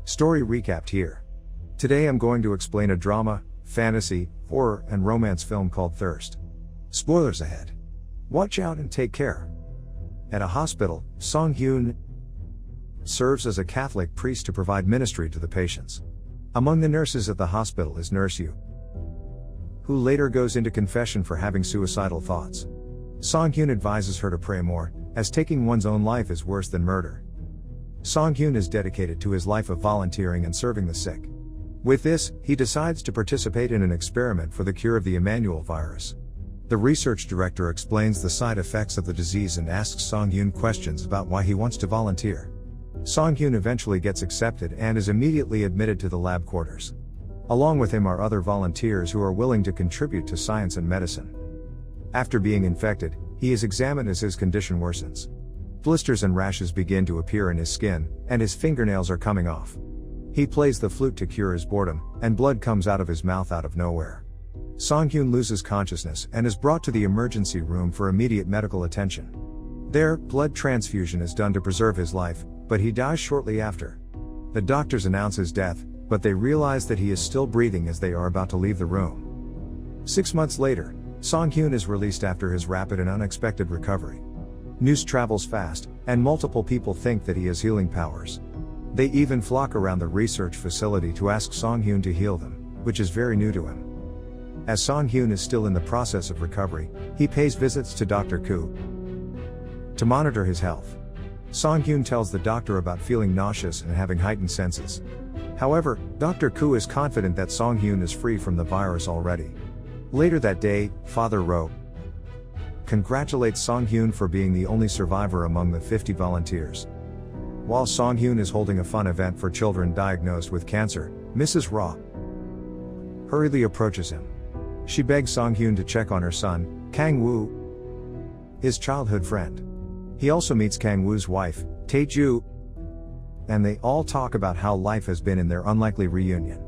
Story recapped here. Today I'm going to explain a drama, fantasy, horror, and romance film called Thirst. Spoilers ahead. Watch out and take care. At a hospital, Song-hyun serves as a Catholic priest to provide ministry to the patients. Among the nurses at the hospital is Nurse Yu, who later goes into confession for having suicidal thoughts. Song-hyun advises her to pray more, as taking one's own life is worse than murder. Song-hyun is dedicated to his life of volunteering and serving the sick. With this, he decides to participate in an experiment for the cure of the Emmanuel virus. The research director explains the side effects of the disease and asks Song-hyun questions about why he wants to volunteer. Song-hyun eventually gets accepted and is immediately admitted to the lab quarters. Along with him are other volunteers who are willing to contribute to science and medicine. After being infected, he is examined as his condition worsens. Blisters and rashes begin to appear in his skin, and his fingernails are coming off. He plays the flute to cure his boredom, and blood comes out of his mouth out of nowhere. Song-hyun loses consciousness and is brought to the emergency room for immediate medical attention. There, blood transfusion is done to preserve his life, but he dies shortly after. The doctors announce his death, but they realize that he is still breathing as they are about to leave the room. 6 months later, Song-hyun is released after his rapid and unexpected recovery. News travels fast, and multiple people think that he has healing powers. They even flock around the research facility to ask Song-hyun to heal them, which is very new to him. As Song-hyun is still in the process of recovery, he pays visits to Dr. Koo to monitor his health. Song-hyun tells the doctor about feeling nauseous and having heightened senses. However, Dr. Koo is confident that Song-hyun is free from the virus already. Later that day, Father Ro congratulates Song-hyun for being the only survivor among the 50 volunteers. While Song-hyun is holding a fun event for children diagnosed with cancer, Mrs. Ra hurriedly approaches him. She begs Song-hyun to check on her son, Kang-woo, his childhood friend. He also meets Kang-woo's wife, Tae-ju, and they all talk about how life has been in their unlikely reunion.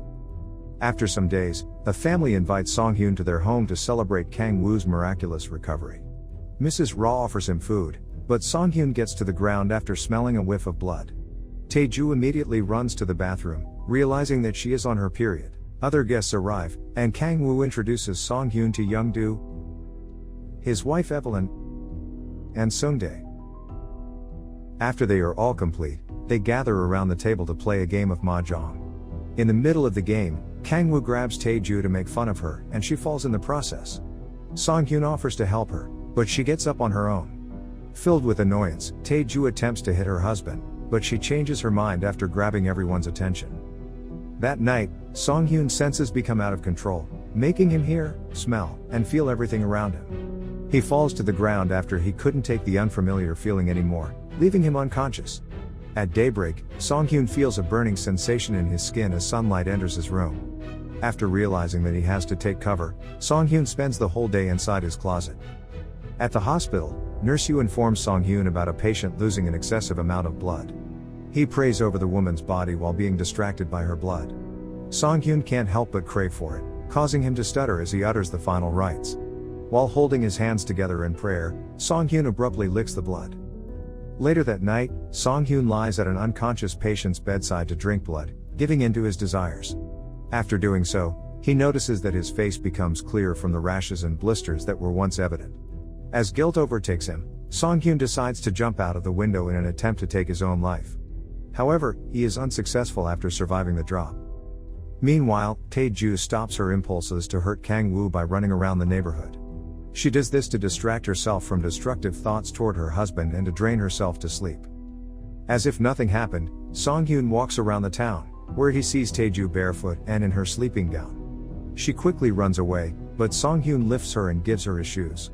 After some days, the family invites Song-hyun to their home to celebrate Kang-woo's miraculous recovery. Mrs. Ra offers him food, but Song-hyun gets to the ground after smelling a whiff of blood. Tae-ju immediately runs to the bathroom, realizing that she is on her period. Other guests arrive, and Kang-woo introduces Song-hyun to Young-do, his wife Evelyn, and Sung-dae. After they are all complete, they gather around the table to play a game of mahjong. In the middle of the game, Kang-woo grabs Tae-ju to make fun of her, and she falls in the process. Song-hyun offers to help her, but she gets up on her own. Filled with annoyance, Tae-ju attempts to hit her husband, but she changes her mind after grabbing everyone's attention. That night, Song-hyun's senses become out of control, making him hear, smell, and feel everything around him. He falls to the ground after he couldn't take the unfamiliar feeling anymore, leaving him unconscious. At daybreak, Song-hyun feels a burning sensation in his skin as sunlight enters his room. After realizing that he has to take cover, Song-hyun spends the whole day inside his closet. At the hospital, Nurse Yu informs Song-hyun about a patient losing an excessive amount of blood. He prays over the woman's body while being distracted by her blood. Song-hyun can't help but crave for it, causing him to stutter as he utters the final rites. While holding his hands together in prayer, Song-hyun abruptly licks the blood. Later that night, Song-hyun lies at an unconscious patient's bedside to drink blood, giving in to his desires. After doing so, he notices that his face becomes clear from the rashes and blisters that were once evident. As guilt overtakes him, Song-hyun decides to jump out of the window in an attempt to take his own life. However, he is unsuccessful after surviving the drop. Meanwhile, Tae-ju stops her impulses to hurt Kang-woo by running around the neighborhood. She does this to distract herself from destructive thoughts toward her husband and to drain herself to sleep. As if nothing happened, Song-hyun walks around the town, where he sees Tae-ju barefoot and in her sleeping gown. She quickly runs away, but Song-hyun lifts her and gives her his shoes.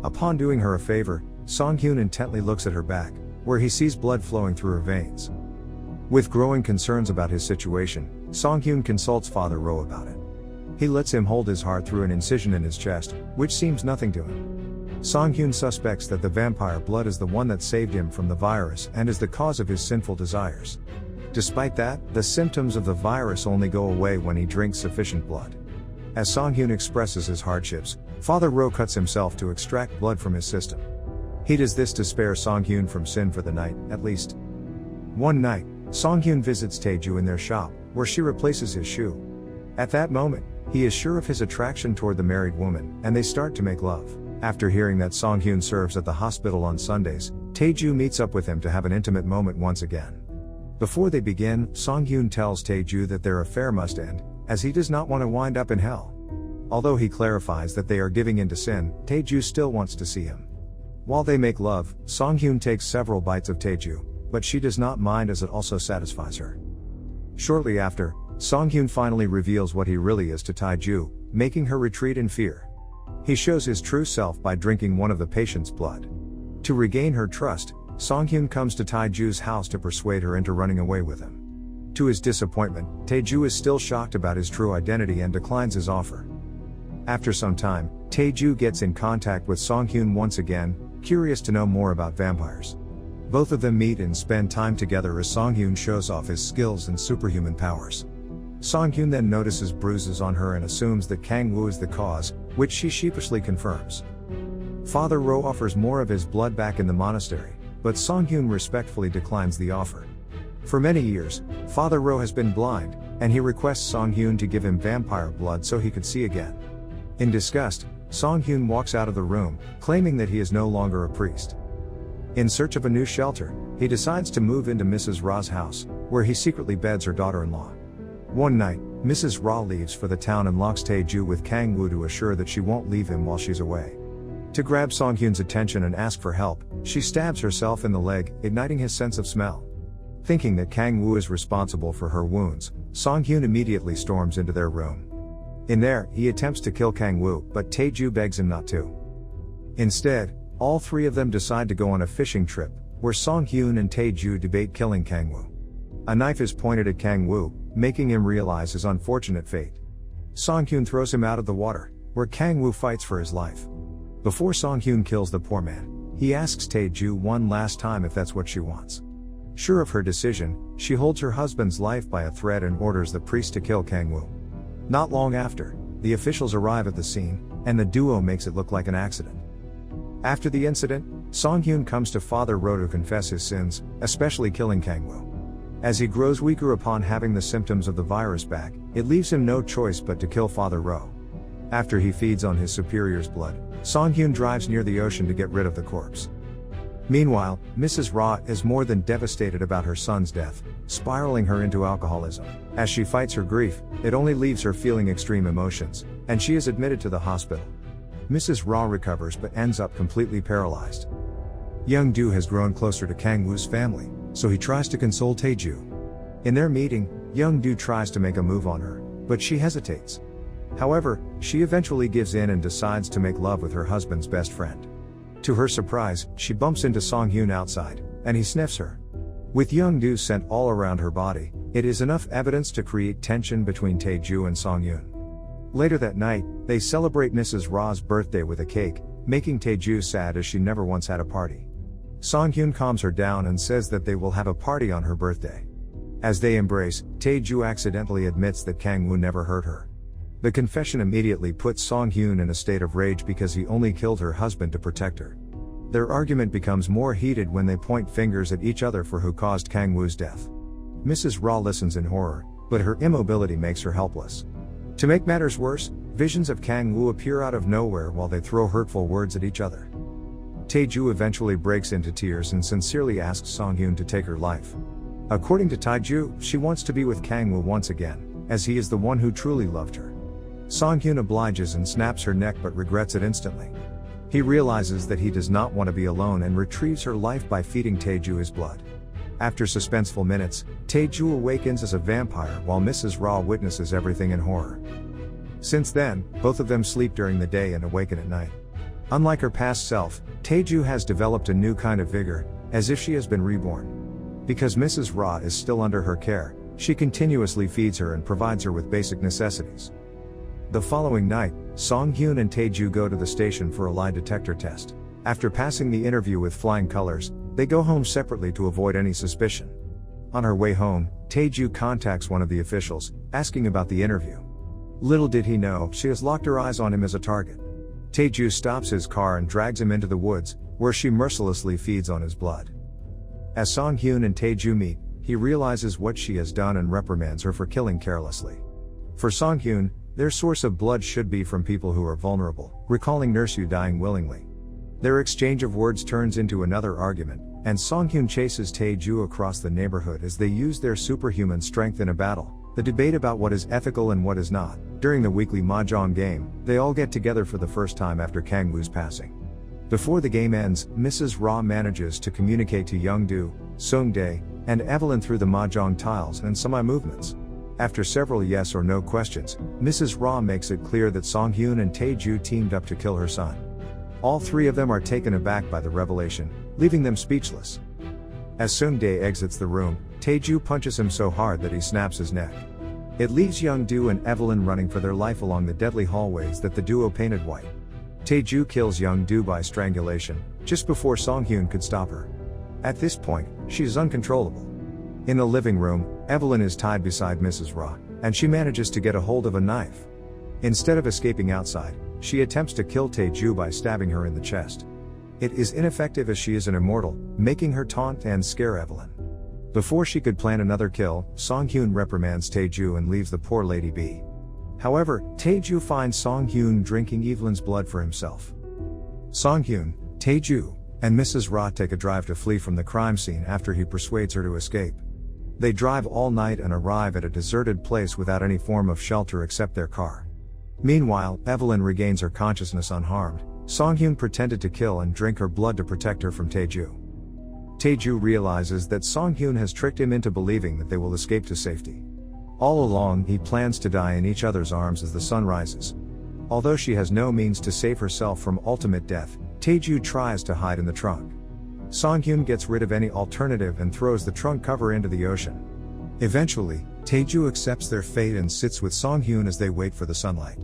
Upon doing her a favor, Song-hyun intently looks at her back, where he sees blood flowing through her veins. With growing concerns about his situation, Song-hyun consults Father Ro about it. He lets him hold his heart through an incision in his chest, which seems nothing to him. Song-hyun suspects that the vampire blood is the one that saved him from the virus and is the cause of his sinful desires. Despite that, the symptoms of the virus only go away when he drinks sufficient blood. As Song-hyun expresses his hardships, Father Ro cuts himself to extract blood from his system. He does this to spare Song-hyun from sin for the night, at least. One night, Song-hyun visits Tae-ju in their shop, where she replaces his shoe. At that moment, he is sure of his attraction toward the married woman, and they start to make love. After hearing that Song-hyun serves at the hospital on Sundays, Tae-ju meets up with him to have an intimate moment once again. Before they begin, Song-hyun tells Tae-ju that their affair must end, as he does not want to wind up in hell. Although he clarifies that they are giving in to sin, Tae-ju still wants to see him. While they make love, Song-hyun takes several bites of Tae-ju, but she does not mind as it also satisfies her. Shortly after, Song-hyun finally reveals what he really is to Tae-ju, making her retreat in fear. He shows his true self by drinking one of the patient's blood. To regain her trust, Song-hyun comes to Tae-ju's house to persuade her into running away with him. To his disappointment, Tae-ju is still shocked about his true identity and declines his offer. After some time, Tae-ju gets in contact with Song-hyun once again, curious to know more about vampires. Both of them meet and spend time together as Song-hyun shows off his skills and superhuman powers. Song-hyun then notices bruises on her and assumes that Kang-woo is the cause, which she sheepishly confirms. Father Ro offers more of his blood back in the monastery, but Song-hyun respectfully declines the offer. For many years, Father Ro has been blind, and he requests Song-hyun to give him vampire blood so he could see again. In disgust, Song-hyun walks out of the room, claiming that he is no longer a priest. In search of a new shelter, he decides to move into Mrs. Ra's house, where he secretly beds her daughter-in-law. One night, Mrs. Ra leaves for the town and locks Tae-ju with Kang-woo to assure that she won't leave him while she's away. To grab Song-hyun's attention and ask for help, she stabs herself in the leg, igniting his sense of smell. Thinking that Kang-woo is responsible for her wounds, Song-hyun immediately storms into their room. In there, he attempts to kill Kang-woo, but Tae-ju begs him not to. Instead, all three of them decide to go on a fishing trip, where Song-hyun and Tae-ju debate killing Kang-woo. A knife is pointed at Kang-woo, making him realize his unfortunate fate. Song-hyun throws him out of the water, where Kang-woo fights for his life. Before Song-hyun kills the poor man, he asks Tae-ju one last time if that's what she wants. Sure of her decision, she holds her husband's life by a thread and orders the priest to kill Kang-woo. Not long after, the officials arrive at the scene, and the duo makes it look like an accident. After the incident, Song-hyun comes to Father Ro to confess his sins, especially killing Kang-woo. As he grows weaker upon having the symptoms of the virus back, it leaves him no choice but to kill Father Ro. After he feeds on his superior's blood, Song-hyun drives near the ocean to get rid of the corpse. Meanwhile, Mrs. Ra is more than devastated about her son's death, spiraling her into alcoholism. As she fights her grief, it only leaves her feeling extreme emotions, and she is admitted to the hospital. Mrs. Ra recovers but ends up completely paralyzed. Young-do has grown closer to Kang-woo's family, so he tries to console Tae-ju. In their meeting, Young-do tries to make a move on her, but she hesitates. However, she eventually gives in and decides to make love with her husband's best friend. To her surprise, she bumps into Song-hyun outside, and he sniffs her. With Young-do scent all around her body, it is enough evidence to create tension between Tae-ju and Song-hyun. Later that night, they celebrate Mrs. Ra's birthday with a cake, making Tae-ju sad as she never once had a party. Song-hyun calms her down and says that they will have a party on her birthday. As they embrace, Tae-ju accidentally admits that Kang-woo never hurt her. The confession immediately puts Song-hyun in a state of rage because he only killed her husband to protect her. Their argument becomes more heated when they point fingers at each other for who caused Kang-woo's death. Mrs. Ra listens in horror, but her immobility makes her helpless. To make matters worse, visions of Kang-woo appear out of nowhere while they throw hurtful words at each other. Tae-ju eventually breaks into tears and sincerely asks Song-hyun to take her life. According to Tae-ju, she wants to be with Kang-woo once again, as he is the one who truly loved her. Song-hyun obliges and snaps her neck but regrets it instantly. He realizes that he does not want to be alone and retrieves her life by feeding Tae-ju his blood. After suspenseful minutes, Tae-ju awakens as a vampire while Mrs. Ra witnesses everything in horror. Since then, both of them sleep during the day and awaken at night. Unlike her past self, Tae-ju has developed a new kind of vigor, as if she has been reborn. Because Mrs. Ra is still under her care, she continuously feeds her and provides her with basic necessities. The following night, Song-hyun and Tae-ju go to the station for a lie detector test. After passing the interview with flying colors, they go home separately to avoid any suspicion. On her way home, Tae-ju contacts one of the officials, asking about the interview. Little did he know, she has locked her eyes on him as a target. Tae-ju stops his car and drags him into the woods, where she mercilessly feeds on his blood. As Song-hyun and Tae-ju meet, he realizes what she has done and reprimands her for killing carelessly. For Song-hyun, their source of blood should be from people who are vulnerable, recalling Nurse Yu dying willingly. Their exchange of words turns into another argument, and Song-hyun chases Tae-ju across the neighborhood as they use their superhuman strength in a battle. The debate about what is ethical and what is not. During the weekly mahjong game, they all get together for the first time after Kang-woo's passing. Before the game ends, Mrs. Ra manages to communicate to Young-do, Sung-dae, and Evelyn through the mahjong tiles and semi-movements. After several yes or no questions, Mrs. Ra makes it clear that Song-hyun and Tae-ju teamed up to kill her son. All three of them are taken aback by the revelation, leaving them speechless. As Sung-dae exits the room, Tae-ju punches him so hard that he snaps his neck. It leaves Young-do and Evelyn running for their life along the deadly hallways that the duo painted white. Tae-ju kills Young-do by strangulation, just before Song-hyun could stop her. At this point, she is uncontrollable. In the living room, Evelyn is tied beside Mrs. Ra, and she manages to get a hold of a knife. Instead of escaping outside, she attempts to kill Tae-ju by stabbing her in the chest. It is ineffective as she is an immortal, making her taunt and scare Evelyn. Before she could plan another kill, Song-hyun reprimands Tae-ju and leaves the poor lady be. However, Tae-ju finds Song-hyun drinking Evelyn's blood for himself. Song-hyun, Tae-ju, and Mrs. Ra take a drive to flee from the crime scene after he persuades her to escape. They drive all night and arrive at a deserted place without any form of shelter except their car. Meanwhile, Evelyn regains her consciousness unharmed. Song-hyun pretended to kill and drink her blood to protect her from Tae-ju. Tae-ju realizes that Song-hyun has tricked him into believing that they will escape to safety. All along, he plans to die in each other's arms as the sun rises. Although she has no means to save herself from ultimate death, Tae-ju tries to hide in the trunk. Song-hyun gets rid of any alternative and throws the trunk cover into the ocean. Eventually, Tae-ju accepts their fate and sits with Song-hyun as they wait for the sunlight.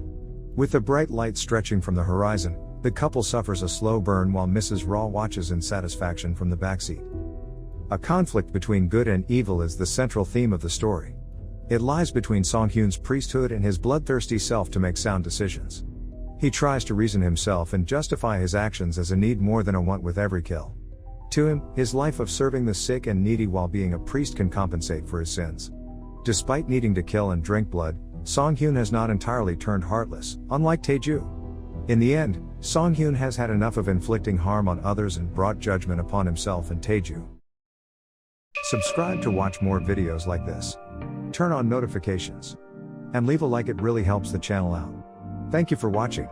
With the bright light stretching from the horizon, the couple suffers a slow burn while Mrs. Ra watches in satisfaction from the backseat. A conflict between good and evil is the central theme of the story. It lies between Song-hyun's priesthood and his bloodthirsty self to make sound decisions. He tries to reason himself and justify his actions as a need more than a want with every kill. To him, his life of serving the sick and needy while being a priest can compensate for his sins. Despite needing to kill and drink blood, Song-hyun has not entirely turned heartless, unlike Tae-ju. In the end, Song-hyun has had enough of inflicting harm on others and brought judgment upon himself and Tae-ju. Subscribe to watch more videos like this. Turn on notifications. And leave a like, it really helps the channel out. Thank you for watching.